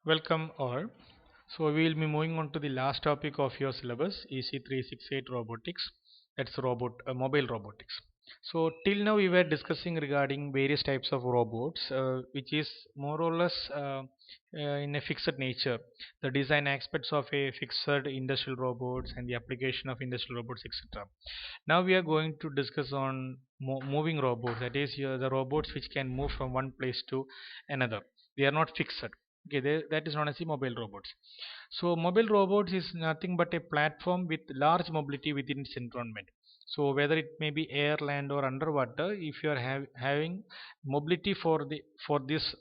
Welcome all. So we will be moving on to the last topic of your syllabus, EC368 robotics. That's mobile robotics. So till now we were discussing regarding various types of robots, which is more or less in a fixed nature. The design aspects of a fixed industrial robots and the application of industrial robots, etc. Now we are going to discuss on moving robots. That is, the robots which can move from one place to another. They are not fixed. Okay, that is known as the mobile robots. So mobile robots is nothing but a platform with large mobility within its environment. So whether it may be air, land, or underwater, if you are having mobility for this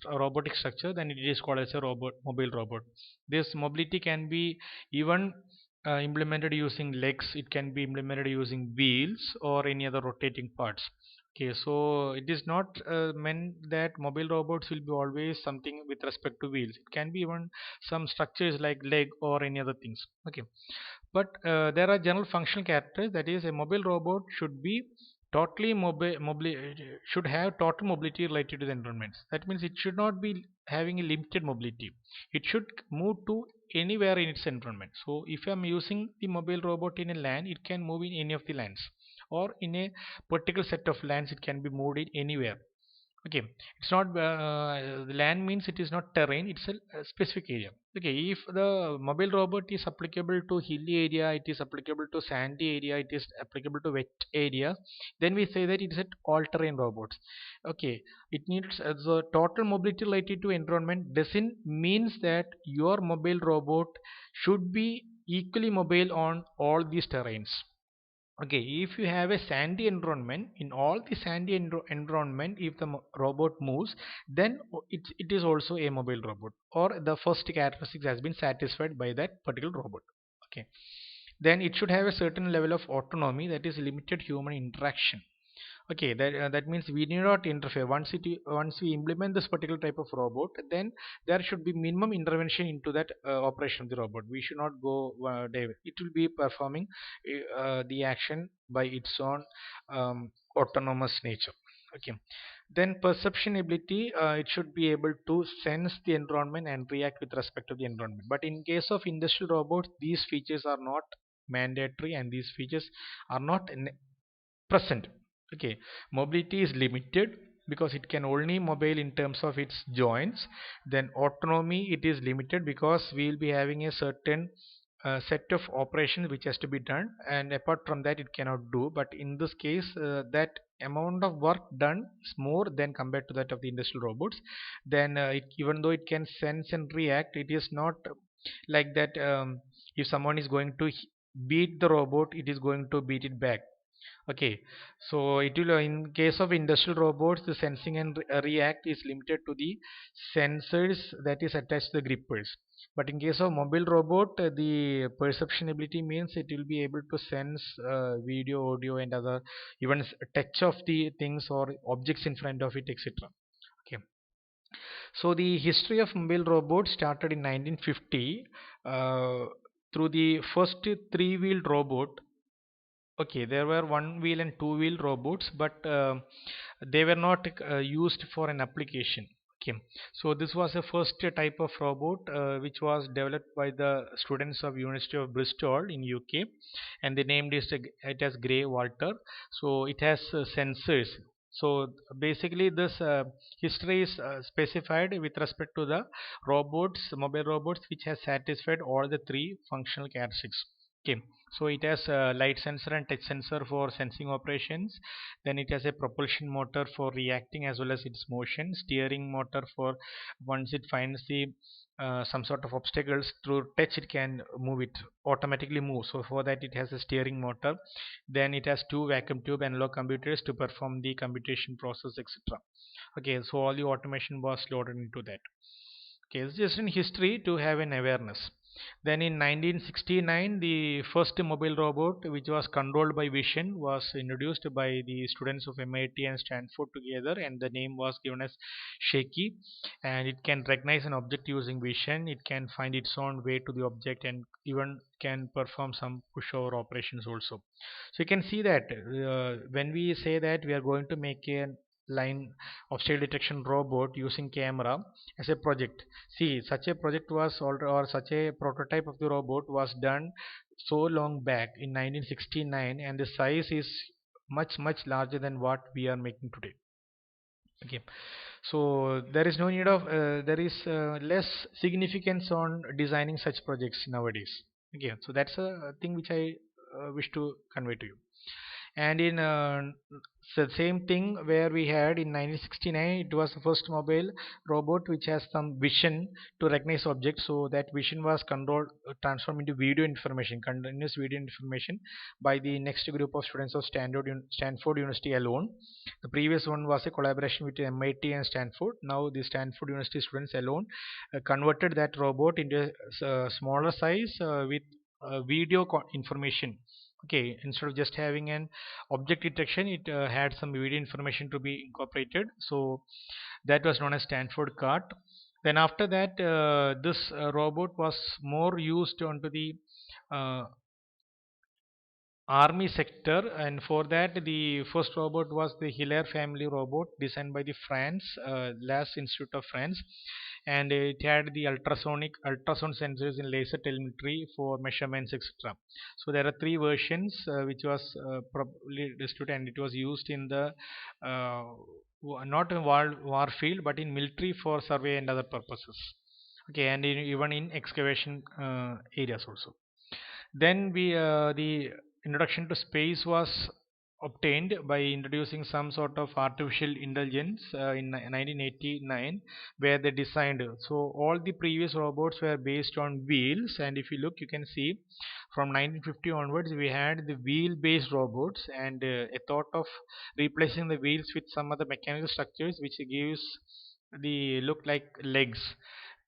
robotic structure, then it is called as a mobile robot. This mobility can be even implemented using legs. It can be implemented using wheels or any other rotating parts. Okay, so it is not meant that mobile robots will be always something with respect to wheels. It can be even some structures like leg or any other things. Okay, but there are general functional characters. That is, a mobile robot should be totally should have total mobility related to the environments. That means it should not be having a limited mobility. It should move to anywhere in its environment. So if I'm using the mobile robot in a land, it can move in any of the lands, or in a particular set of lands it can be moved in anywhere. Okay, it's not the land means it is not terrain, it's a specific area. Okay, if the mobile robot is applicable to hilly area, it is applicable to sandy area, it is applicable to wet area, then we say that it is an all terrain robots. Okay, it needs the total mobility related to environment doesn't means that your mobile robot should be equally mobile on all these terrains. Okay, if you have a sandy environment, in all the sandy environment, if the robot moves, then it is also a mobile robot, or the first characteristics has been satisfied by that particular robot. Okay, then it should have a certain level of autonomy, that is limited human interaction. Okay, that means we need not interfere. Once we implement this particular type of robot, then there should be minimum intervention into that operation of the robot. We should not go it will be performing the action by its own autonomous nature. Okay, then perception ability, it should be able to sense the environment and react with respect to the environment. But in case of industrial robots, these features are not mandatory, and these features are not present. Okay, mobility is limited because it can only mobile in terms of its joints. Then autonomy, it is limited because we will be having a certain set of operations which has to be done, and apart from that it cannot do. But in this case, that amount of work done is more than compared to that of the industrial robots. Then even though it can sense and react, it is not like that. If someone is going to beat the robot, it is going to beat it back. Okay, so it will in case of industrial robots, the sensing and react is limited to the sensors that is attached to the grippers. But in case of mobile robot, the perception ability means it will be able to sense video, audio, and other even touch of the things or objects in front of it, etc. Okay, so the history of mobile robots started in 1950 through the first three-wheeled robot. Okay, there were one wheel and two wheel robots, but they were not used for an application. Okay, so this was the first type of robot which was developed by the students of University of Bristol in UK, and they named it as Grey Walter. So it has sensors. So basically, this history is specified with respect to the robots, mobile robots, which has satisfied all the three functional characteristics. Okay, so it has a light sensor and touch sensor for sensing operations. Then it has a propulsion motor for reacting as well as its motion. Steering motor for once it finds the some sort of obstacles through touch, it can move it automatically move. So for that it has a steering motor. Then it has two vacuum tube analog computers to perform the computation process, etc. Okay, so all the automation was loaded into that. Okay, it's just in history to have an awareness. Then in 1969, the first mobile robot, which was controlled by vision, was introduced by the students of MIT and Stanford together, and the name was given as Shaky. And it can recognize an object using vision. It can find its own way to the object, and even can perform some pushover operations also. So you can see that when we say that we are going to make a line obstacle detection robot using camera as a project. See, such a project was or such a prototype of the robot was done so long back in 1969, and the size is much larger than what we are making today. Okay, so there is no need of there is less significance on designing such projects nowadays. Okay, so that's a thing which I wish to convey to you. And in the same thing where we had in 1969, it was the first mobile robot which has some vision to recognize objects. So that vision was controlled, transformed into video information, continuous video information, by the next group of students of Stanford University alone. The previous one was a collaboration between MIT and Stanford. Now the Stanford University students alone converted that robot into a smaller size with video information. Okay, instead of just having an object detection, it had some video information to be incorporated. So that was known as Stanford Cart. Then after that, this robot was more used onto the uh, army sector, and for that the first robot was the Hilaire family robot designed by the France LAS Institute of France, and it had the ultrasound sensors in laser telemetry for measurements, etc. So there are three versions which was probably distributed, and it was used in the not in war field but in military for survey and other purposes. Okay, and even in excavation areas also. Then the introduction to space was obtained by introducing some sort of artificial intelligence in 1989, where they designed. So all the previous robots were based on wheels, and if you look, you can see from 1950 onwards we had the wheel-based robots, and a thought of replacing the wheels with some other mechanical structures which gives the look like legs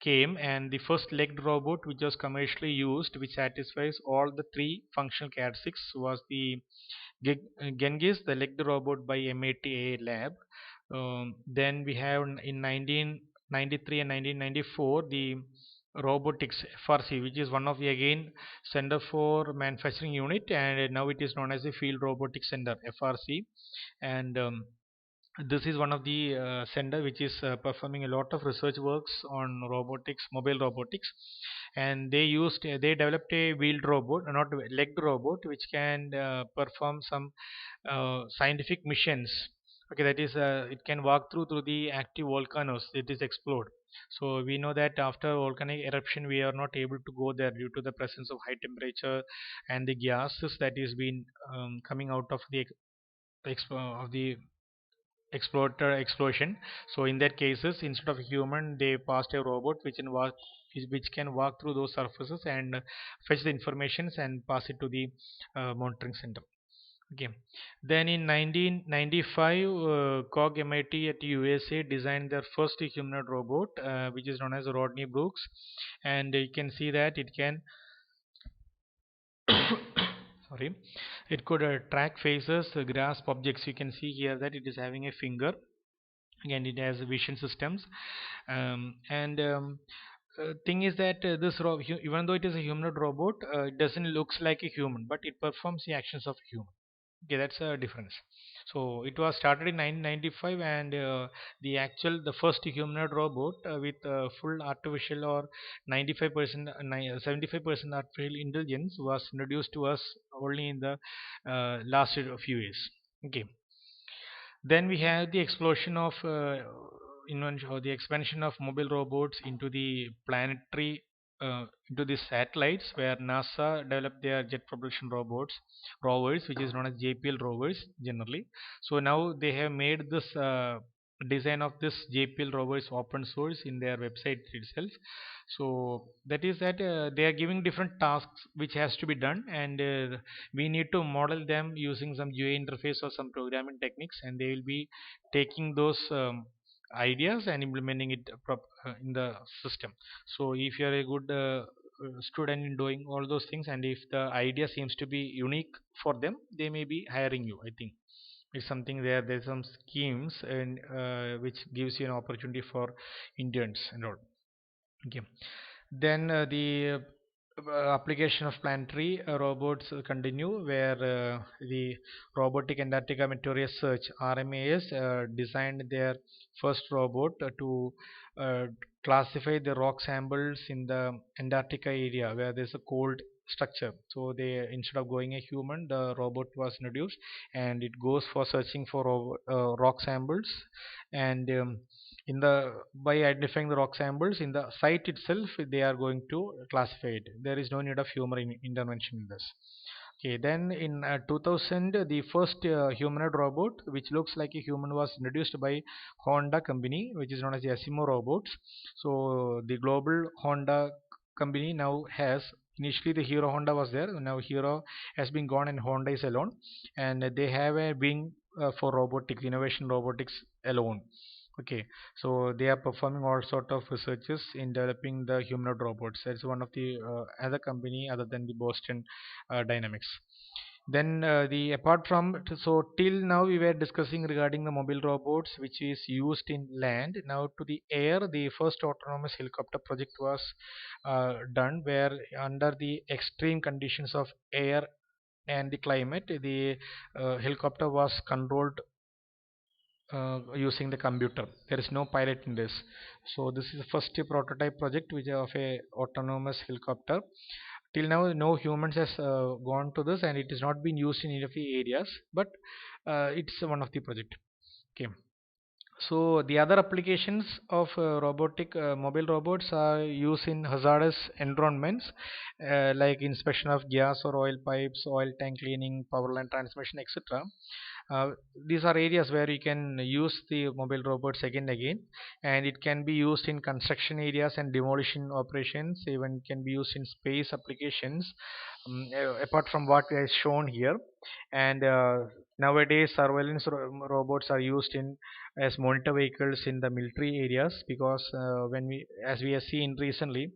came, and the first legged robot which was commercially used, which satisfies all the three functional characteristics, was the Genghis, the legged robot by MIT lab. Then we have in 1993 and 1994 the robotics FRC, which is one of the again Center for Manufacturing Unit, and now it is known as the Field Robotics Center FRC. And this is one of the center which is performing a lot of research works on robotics, mobile robotics, and they developed a wheeled robot, not legged robot, which can perform some scientific missions. Okay, that is it can walk through the active volcanoes. It is explode. So we know that after volcanic eruption we are not able to go there due to the presence of high temperature and the gases that is been coming out of the of the explosion. So in that cases, instead of a human, they passed a robot which can walk through those surfaces and fetch the informations and pass it to the monitoring center. Okay. Then in 1995, Cog MIT at USA designed their first humanoid robot, which is known as Rodney Brooks, and you can see that it can sorry, it could track faces, grasp objects. You can see here that it is having a finger, and it has vision systems. And thing is that even though it is a humanoid robot, it doesn't looks like a human, but it performs the actions of a human. Okay, that's a difference. So it was started in 1995, and the first humanoid robot with full artificial or 95% 75% artificial intelligence was introduced to us only in the last few years. Okay. Then we have the explosion of invention, or the expansion of mobile robots into the planetary, into the satellites, where NASA developed their jet propulsion rovers, which is known as JPL rovers generally. So now they have made this design of this JPL rovers open source in their website itself. So that is that they are giving different tasks which has to be done, and we need to model them using some GUI interface or some programming techniques, and they will be taking those ideas and implementing it in the system. So if you are a good student in doing all those things, and if the idea seems to be unique for them, they may be hiring you, I think. It's something there's some schemes and which gives you an opportunity for interns and all. Okay. Then the application of planetary robots continue, where the Robotic Antarctica Meteorite Search (RMAS) designed their first robot to uh, classify the rock samples in the Antarctica area where there's a cold structure. So they, instead of going a human, the robot was introduced, and it goes for searching for rock samples, and in the by identifying the rock samples in the site itself, they are going to classify it. There is no need of human intervention in this. Okay, then in 2000, the first humanoid robot, which looks like a human, was introduced by Honda company, which is known as the Asimo robots. So the global Honda company now has, initially the Hero Honda was there, now Hero has been gone and Honda is alone, and they have a wing for robotics, innovation robotics alone. Okay, so they are performing all sort of researches in developing the humanoid robots. That's one of the other company other than the Boston Dynamics. Then the apart from, so till now we were discussing regarding the mobile robots which is used in land. Now to the air, the first autonomous helicopter project was done, where under the extreme conditions of air and the climate, the helicopter was controlled using the computer. There is no pilot in this. So this is the first prototype project which of a autonomous helicopter. Till now, no humans has gone to this, and it is not been used in any of the areas. But it's one of the project. Okay. So the other applications of robotic mobile robots are used in hazardous environments, like inspection of gas or oil pipes, oil tank cleaning, power line transmission, etc. uh, these are areas where you can use the mobile robots again and again, and it can be used in construction areas and demolition operations. Even can be used in space applications, apart from what is shown here. And nowadays surveillance robots are used in as monitor vehicles in the military areas, because when we, as we have seen recently,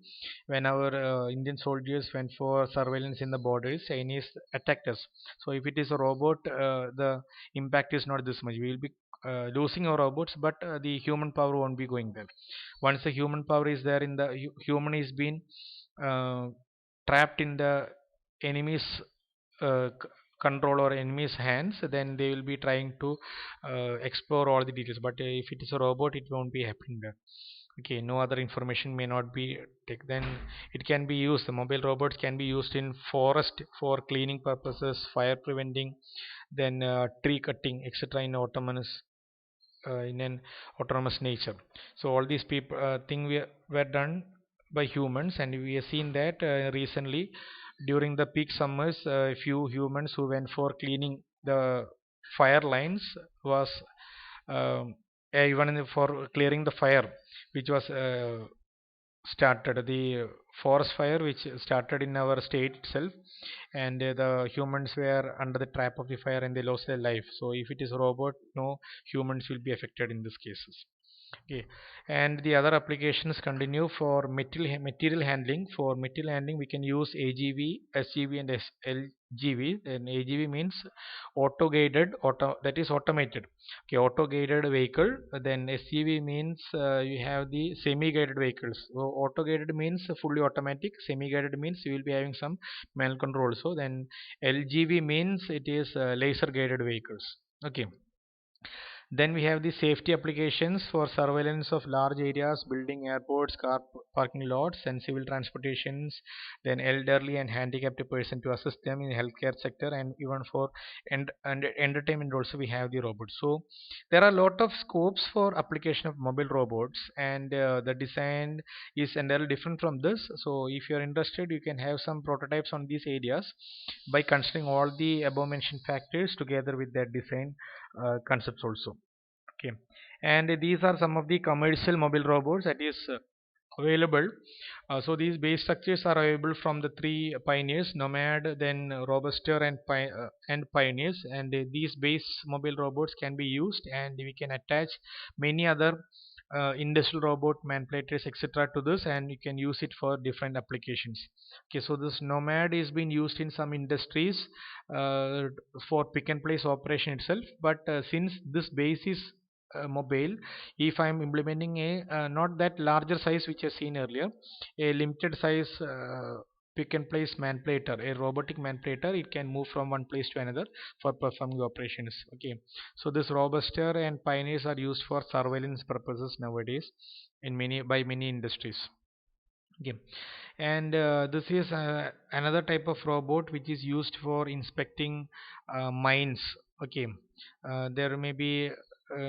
when our Indian soldiers went for surveillance in the borders, Chinese attacked us. So if it is a robot, the impact is not this much. We will be losing our robots, but the human power won't be going there. Once the human power is there, in the human is being uh, trapped in the enemy's control or enemy's hands, then they will be trying to explore all the details. But if it is a robot, it won't be happening there. Okay, no other information may not be taken. Then it can be used, the mobile robots can be used in forest for cleaning purposes, fire preventing, then tree cutting, etc. In an autonomous nature. So all these people thing were done by humans, and we have seen that recently during the peak summers, a few humans who went for cleaning the fire lines was um, even for clearing the fire which was started, the forest fire which started in our state itself, and the humans were under the trap of the fire and they lost their life. So if it is a robot, no humans will be affected in these cases. Okay, and the other applications continue for material handling. For material handling, we can use AGV, SGV, and LGV. And AGV means auto guided, auto, that is automated. Okay, auto guided vehicle. Then SGV means you have the semi guided vehicles. So auto guided means fully automatic. Semi guided means you will be having some manual control. So then LGV means it is laser guided vehicles. Okay. Then we have the safety applications for surveillance of large areas, building, airports, car parking lots, and civil transportations. Then elderly and handicapped person to assist them in healthcare sector, and even for and entertainment also we have the robots. So there are a lot of scopes for application of mobile robots, and the design is entirely different from this. So if you are interested, you can have some prototypes on these areas by considering all the above mentioned factors together with their design concepts also. Okay, and these are some of the commercial mobile robots that is available. So these base structures are available from the three pioneers: Nomad, then Robuster, and Pioneers. And these base mobile robots can be used, and we can attach many other industrial robot manipulators, etc. to this, and you can use it for different applications. Okay, so this Nomad is being used in some industries uh, for pick and place operation itself. But since this base is mobile, if I'm implementing a not that larger size which I've seen earlier, a limited size pick and place manipulator, a robotic manipulator. It can move from one place to another for performing operations. Okay, so this robuster and pioneers are used for surveillance purposes nowadays in many industries. Okay, and this is another type of robot which is used for inspecting mines. Okay, there may be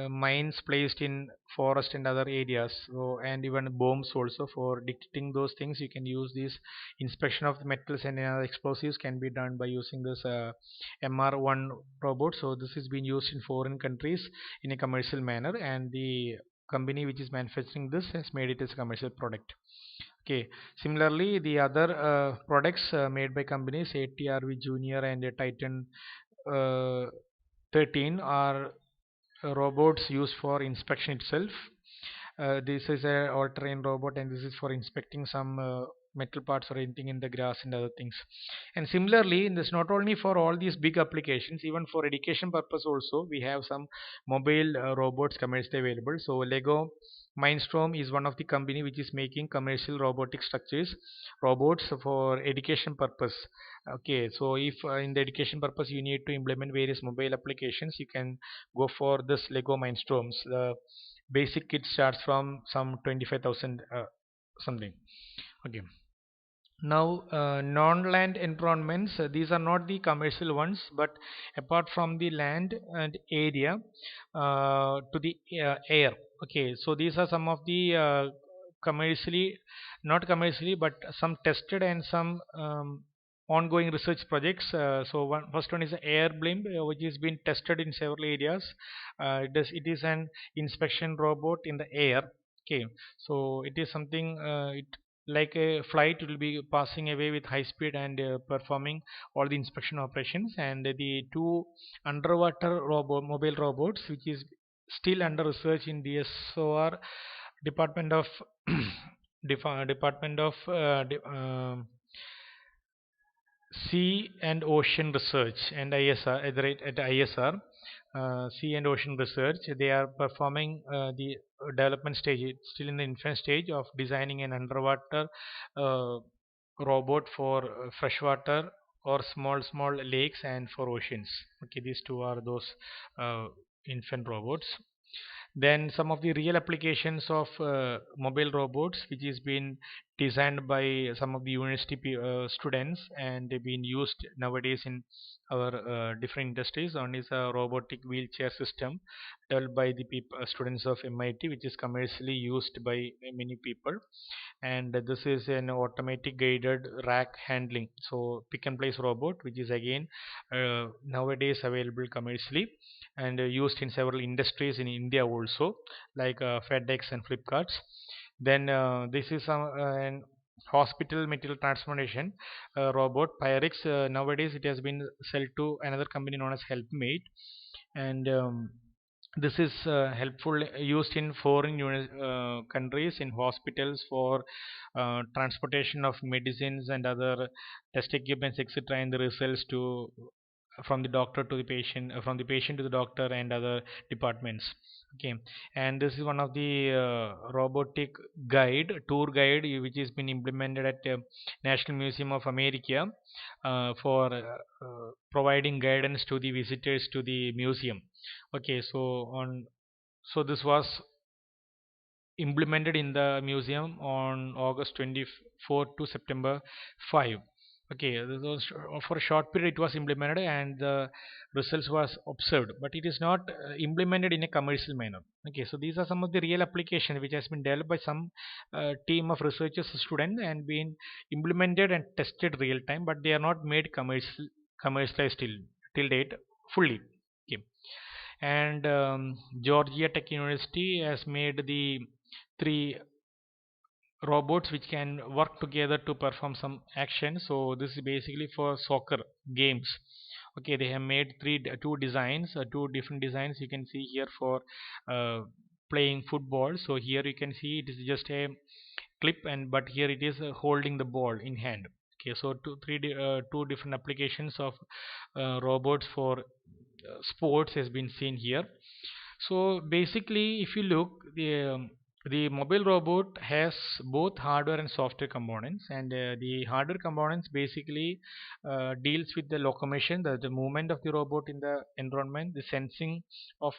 mines placed in forest and other areas, so, and even bombs also. For detecting those things, you can use this inspection of the metals and other explosives can be done by using this MR1 robot. So this is being used in foreign countries in a commercial manner, and the company which is manufacturing this has made it as a commercial product. Okay. Similarly, the other products made by companies ATRV Junior and Titan uh, 13 are robots used for inspection itself. This is a all-terrain robot, and this is for inspecting some metal parts or anything in the grass and other things. And similarly, this not only for all these big applications, even for education purpose also, we have some mobile robots commercially available. So Lego Mindstorm is one of the company which is making commercial robotic structures, robots for education purpose. Okay, so if in the education purpose you need to implement various mobile applications, you can go for this Lego Mindstorms. The basic kit starts from some 25,000 something. Okay. Now, non-land environments, these are not the commercial ones, but apart from the land and area to the air. Okay, so these are some of the commercially, not commercially, but some tested and some ongoing research projects. So first one is the air blimp, which is being tested in several areas. It is an inspection robot in the air. Okay, so it is something like a flight. It will be passing away with high speed and performing all the inspection operations. And the two underwater mobile robots which is still under research in DSOR, Department of Department of Sea and Ocean Research and ISR at the rate at ISR, Sea and Ocean Research. They are performing the development stage. It's still in the infant stage of designing an underwater uh, robot for freshwater or small lakes and for oceans. Okay, these two are those infant robots. Then some of the real applications of mobile robots, which is been designed by some of the university students, and they've been used nowadays in our different industries. One is a robotic wheelchair system developed by the students of MIT, which is commercially used by many people. And this is an automatic guided rack handling, so pick and place robot, which is again nowadays available commercially and used in several industries in India also, like FedEx and Flipkarts. Then this is an hospital material transportation robot Pyrix. Nowadays it has been sold to another company known as Helpmate, and this is helpful used in foreign countries in hospitals for transportation of medicines and other test equipments, etc., and the results to from the doctor to the patient, from the patient to the doctor and other departments. Okay, and this is one of the robotic tour guide which has been implemented at National Museum of America for providing guidance to the visitors to the museum. Okay, so this was implemented in the museum on August 24 to September 5. Okay, this was for a short period it was implemented and the results was observed, but it is not implemented in a commercial manner. Okay, so these are some of the real applications which has been developed by some team of researchers, students, and been implemented and tested real time, but they are not made commercialized till date fully. Okay, and Georgia Tech University has made the three robots which can work together to perform some action. So this is basically for soccer games. Okay, they have made two designs, two different designs you can see here for uh, playing football. So here you can see it is just a clip, and but here it is holding the ball in hand. Okay, so two different applications of robots for sports has been seen here. So basically if you look the The mobile robot has both hardware and software components, and the hardware components basically deals with the locomotion, the movement of the robot in the environment, the sensing of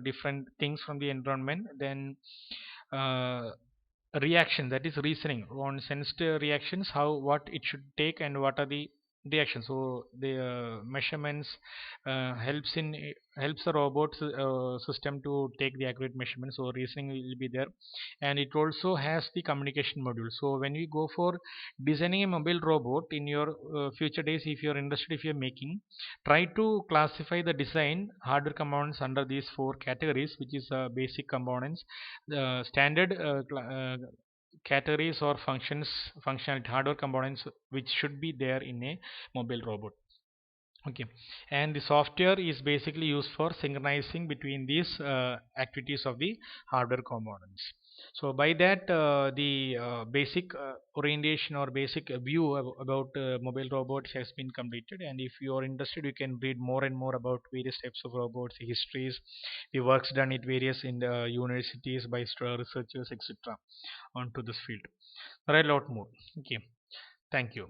different things from the environment, then uh, reaction, that is reasoning on sensed reactions, how what it should take and what are the reactions. So the measurements helps the robot system to take the accurate measurements, so reasoning will be there. And it also has the communication module. So when we go for designing a mobile robot in your future days, if you're interested, if you're making, try to classify the design hardware components under these four categories, which is basic components, the standard categories or functionality hardware components which should be there in a mobile robot. Okay, and the software is basically used for synchronizing between these activities of the hardware components. So by that, the basic orientation or basic view about mobile robots has been completed. And if you are interested, you can read more and more about various types of robots, the histories, the works done at various in the universities by researchers, etc. onto this field. There are a lot more. Okay, thank you.